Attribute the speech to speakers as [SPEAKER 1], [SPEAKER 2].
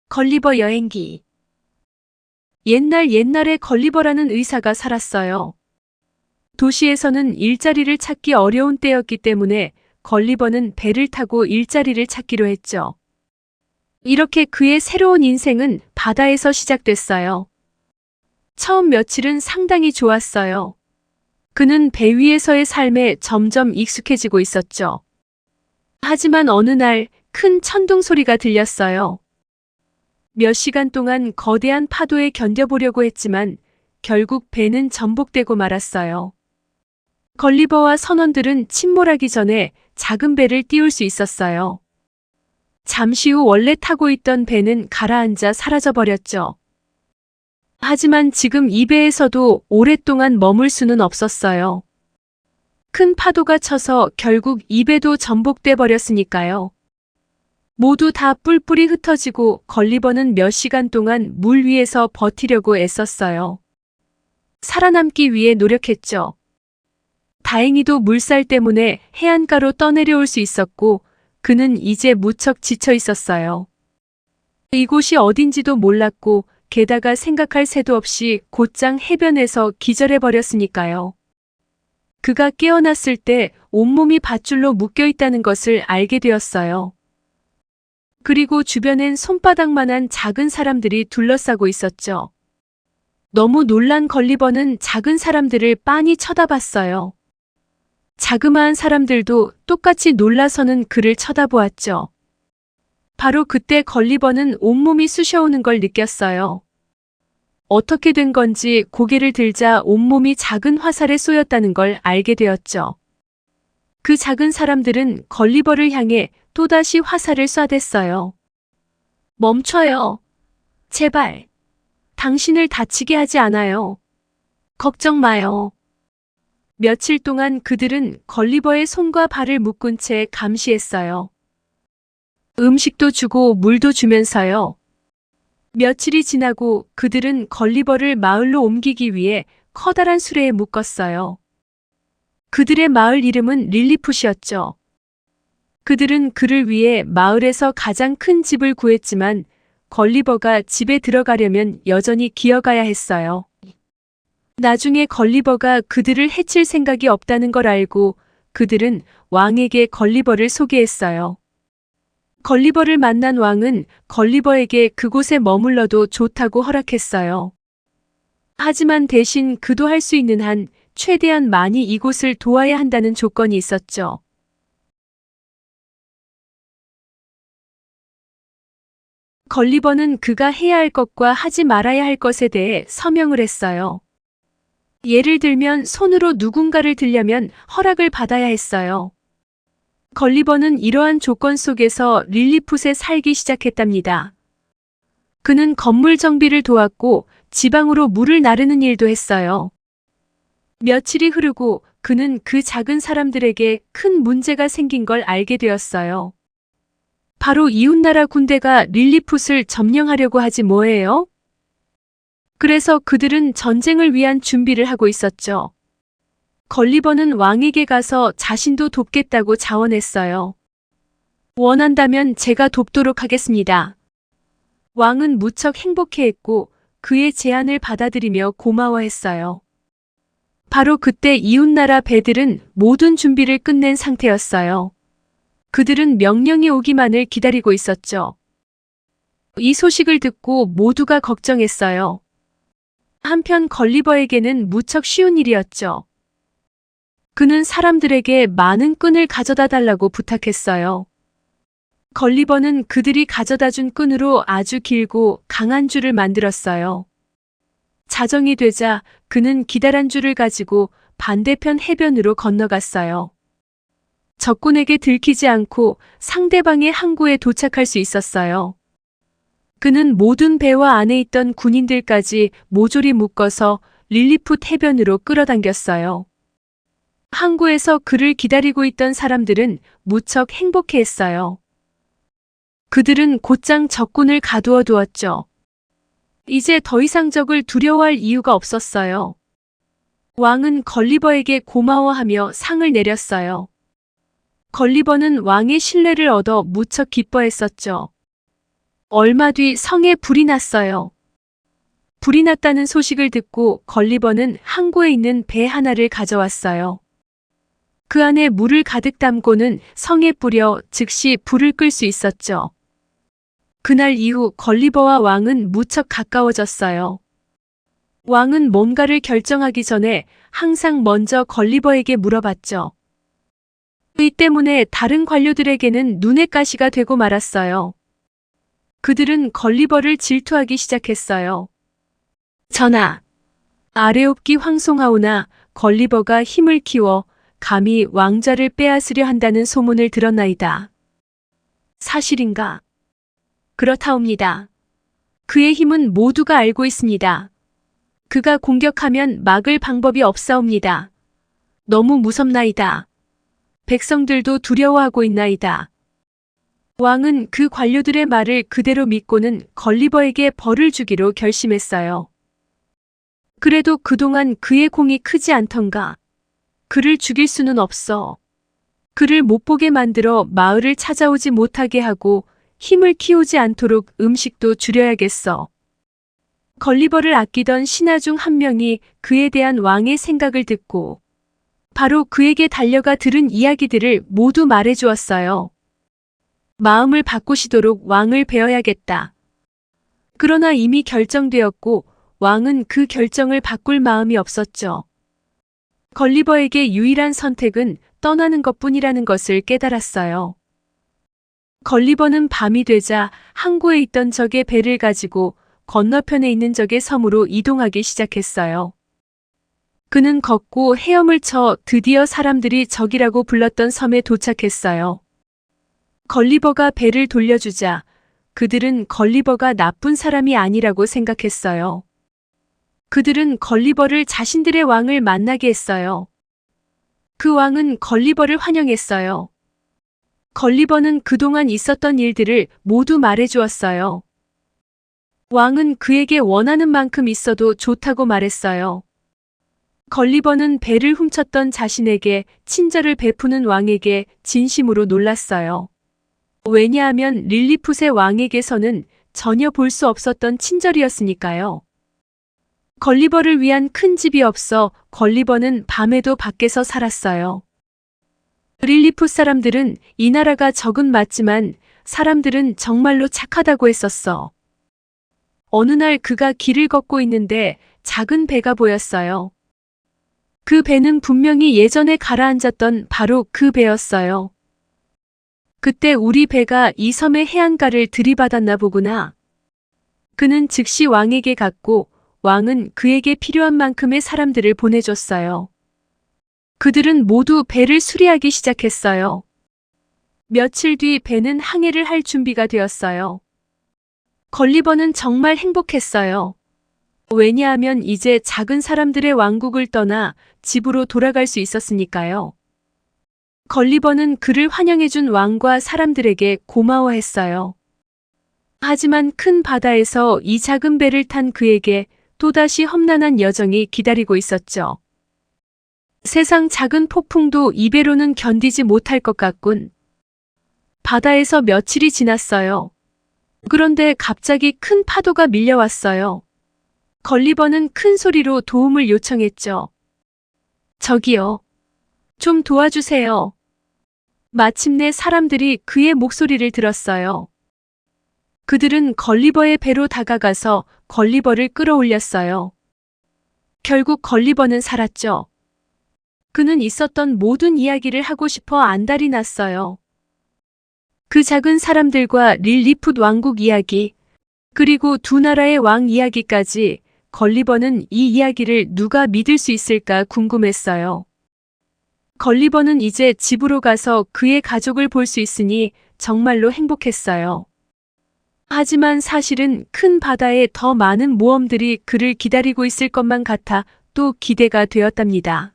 [SPEAKER 1] 걸리버 여행기. 옛날에 걸리버라는 의사가 살았어요. 도시에서는 일자리를 찾기 어려운 때였기 때문에 걸리버는 배를 타고 일자리를 찾기로 했죠. 이렇게 그의 새로운 인생은 바다에서 시작됐어요. 처음 며칠은 상당히 좋았어요. 그는 배 위에서의 삶에 점점 익숙해지고 있었죠. 하지만 어느 날 큰 천둥 소리가 들렸어요. 몇 시간 동안 거대한 파도에 견뎌보려고 했지만 결국 배는 전복되고 말았어요. 걸리버와 선원들은 침몰하기 전에 작은 배를 띄울 수 있었어요. 잠시 후 원래 타고 있던 배는 가라앉아 사라져버렸죠. 하지만 지금 이 배에서도 오랫동안 머물 수는 없었어요. 큰 파도가 쳐서 결국 이 배도 전복돼 버렸으니까요. 모두 다 뿔뿔이 흩어지고 걸리버는 몇 시간 동안 물 위에서 버티려고 애썼어요. 살아남기 위해 노력했죠. 다행히도 물살 때문에 해안가로 떠내려올 수 있었고 그는 이제 무척 지쳐 있었어요. 이곳이 어딘지도 몰랐고 게다가 생각할 새도 없이 곧장 해변에서 기절해 버렸으니까요. 그가 깨어났을 때 온몸이 밧줄로 묶여 있다는 것을 알게 되었어요. 그리고 주변엔 손바닥만한 작은 사람들이 둘러싸고 있었죠. 너무 놀란 걸리버는 작은 사람들을 빤히 쳐다봤어요. 자그마한 사람들도 똑같이 놀라서는 그를 쳐다보았죠. 바로 그때 걸리버는 온몸이 쑤셔오는 걸 느꼈어요. 어떻게 된 건지 고개를 들자 온몸이 작은 화살에 쏘였다는 걸 알게 되었죠. 그 작은 사람들은 걸리버를 향해 또다시 화살을 쏴댔어요. 멈춰요. 제발. 당신을 다치게 하지 않아요. 걱정 마요. 며칠 동안 그들은 걸리버의 손과 발을 묶은 채 감시했어요. 음식도 주고 물도 주면서요. 며칠이 지나고 그들은 걸리버를 마을로 옮기기 위해 커다란 수레에 묶었어요. 그들의 마을 이름은 릴리풋이었죠. 그들은 그를 위해 마을에서 가장 큰 집을 구했지만 걸리버가 집에 들어가려면 여전히 기어가야 했어요. 나중에 걸리버가 그들을 해칠 생각이 없다는 걸 알고 그들은 왕에게 걸리버를 소개했어요. 걸리버를 만난 왕은 걸리버에게 그곳에 머물러도 좋다고 허락했어요. 하지만 대신 그도 할 수 있는 한 최대한 많이 이곳을 도와야 한다는 조건이 있었죠. 걸리버는 그가 해야 할 것과 하지 말아야 할 것에 대해 서명을 했어요. 예를 들면 손으로 누군가를 들려면 허락을 받아야 했어요. 걸리버는 이러한 조건 속에서 릴리풋에 살기 시작했답니다. 그는 건물 정비를 도왔고 지방으로 물을 나르는 일도 했어요. 며칠이 흐르고 그는 그 작은 사람들에게 큰 문제가 생긴 걸 알게 되었어요. 바로 이웃나라 군대가 릴리풋을 점령하려고 하지 뭐예요? 그래서 그들은 전쟁을 위한 준비를 하고 있었죠. 걸리버는 왕에게 가서 자신도 돕겠다고 자원했어요. 원한다면 제가 돕도록 하겠습니다. 왕은 무척 행복해했고 그의 제안을 받아들이며 고마워했어요. 바로 그때 이웃나라 배들은 모든 준비를 끝낸 상태였어요. 그들은 명령이 오기만을 기다리고 있었죠. 이 소식을 듣고 모두가 걱정했어요. 한편 걸리버에게는 무척 쉬운 일이었죠. 그는 사람들에게 많은 끈을 가져다 달라고 부탁했어요. 걸리버는 그들이 가져다 준 끈으로 아주 길고 강한 줄을 만들었어요. 자정이 되자 그는 기다란 줄을 가지고 반대편 해변으로 건너갔어요. 적군에게 들키지 않고 상대방의 항구에 도착할 수 있었어요. 그는 모든 배와 안에 있던 군인들까지 모조리 묶어서 릴리풋 해변으로 끌어당겼어요. 항구에서 그를 기다리고 있던 사람들은 무척 행복해했어요. 그들은 곧장 적군을 가두어 두었죠. 이제 더 이상 적을 두려워할 이유가 없었어요. 왕은 걸리버에게 고마워하며 상을 내렸어요. 걸리버는 왕의 신뢰를 얻어 무척 기뻐했었죠. 얼마 뒤 성에 불이 났어요. 불이 났다는 소식을 듣고 걸리버는 항구에 있는 배 하나를 가져왔어요. 그 안에 물을 가득 담고는 성에 뿌려 즉시 불을 끌 수 있었죠. 그날 이후 걸리버와 왕은 무척 가까워졌어요. 왕은 뭔가를 결정하기 전에 항상 먼저 걸리버에게 물어봤죠. 이 때문에 다른 관료들에게는 눈의 가시가 되고 말았어요. 그들은 걸리버를 질투하기 시작했어요. 전하, 아레옵기 황송하오나 걸리버가 힘을 키워 감히 왕좌를 빼앗으려 한다는 소문을 들었나이다. 사실인가? 그렇다옵니다. 그의 힘은 모두가 알고 있습니다. 그가 공격하면 막을 방법이 없사옵니다. 너무 무섭나이다. 백성들도 두려워하고 있나이다. 왕은 그 관료들의 말을 그대로 믿고는 걸리버에게 벌을 주기로 결심했어요. 그래도 그동안 그의 공이 크지 않던가. 그를 죽일 수는 없어. 그를 못 보게 만들어 마을을 찾아오지 못하게 하고 힘을 키우지 않도록 음식도 줄여야겠어. 걸리버를 아끼던 신하 중 한 명이 그에 대한 왕의 생각을 듣고 바로 그에게 달려가 들은 이야기들을 모두 말해주었어요. 마음을 바꾸시도록 왕을 베어야겠다. 그러나 이미 결정되었고 왕은 그 결정을 바꿀 마음이 없었죠. 걸리버에게 유일한 선택은 떠나는 것뿐이라는 것을 깨달았어요. 걸리버는 밤이 되자 항구에 있던 적의 배를 가지고 건너편에 있는 적의 섬으로 이동하기 시작했어요. 그는 걷고 헤엄을 쳐 드디어 사람들이 적이라고 불렀던 섬에 도착했어요. 걸리버가 배를 돌려주자 그들은 걸리버가 나쁜 사람이 아니라고 생각했어요. 그들은 걸리버를 자신들의 왕을 만나게 했어요. 그 왕은 걸리버를 환영했어요. 걸리버는 그동안 있었던 일들을 모두 말해주었어요. 왕은 그에게 원하는 만큼 있어도 좋다고 말했어요. 걸리버는 배를 훔쳤던 자신에게 친절을 베푸는 왕에게 진심으로 놀랐어요. 왜냐하면 릴리풋의 왕에게서는 전혀 볼 수 없었던 친절이었으니까요. 걸리버를 위한 큰 집이 없어 걸리버는 밤에도 밖에서 살았어요. 릴리풋 사람들은 이 나라가 적은 맞지만 사람들은 정말로 착하다고 했었어. 어느 날 그가 길을 걷고 있는데 작은 배가 보였어요. 그 배는 분명히 예전에 가라앉았던 바로 그 배였어요. 그때 우리 배가 이 섬의 해안가를 들이받았나 보구나. 그는 즉시 왕에게 갔고 왕은 그에게 필요한 만큼의 사람들을 보내줬어요. 그들은 모두 배를 수리하기 시작했어요. 며칠 뒤 배는 항해를 할 준비가 되었어요. 걸리버는 정말 행복했어요. 왜냐하면 이제 작은 사람들의 왕국을 떠나 집으로 돌아갈 수 있었으니까요. 걸리버는 그를 환영해준 왕과 사람들에게 고마워했어요. 하지만 큰 바다에서 이 작은 배를 탄 그에게 또다시 험난한 여정이 기다리고 있었죠. 세상 작은 폭풍도 이 배로는 견디지 못할 것 같군. 바다에서 며칠이 지났어요. 그런데 갑자기 큰 파도가 밀려왔어요. 걸리버는 큰 소리로 도움을 요청했죠. 저기요. 좀 도와주세요. 마침내 사람들이 그의 목소리를 들었어요. 그들은 걸리버의 배로 다가가서 걸리버를 끌어올렸어요. 결국 걸리버는 살았죠. 그는 있었던 모든 이야기를 하고 싶어 안달이 났어요. 그 작은 사람들과 릴리풋 왕국 이야기, 그리고 두 나라의 왕 이야기까지 걸리버는 이 이야기를 누가 믿을 수 있을까 궁금했어요. 걸리버는 이제 집으로 가서 그의 가족을 볼 수 있으니 정말로 행복했어요. 하지만 사실은 큰 바다에 더 많은 모험들이 그를 기다리고 있을 것만 같아 또 기대가 되었답니다.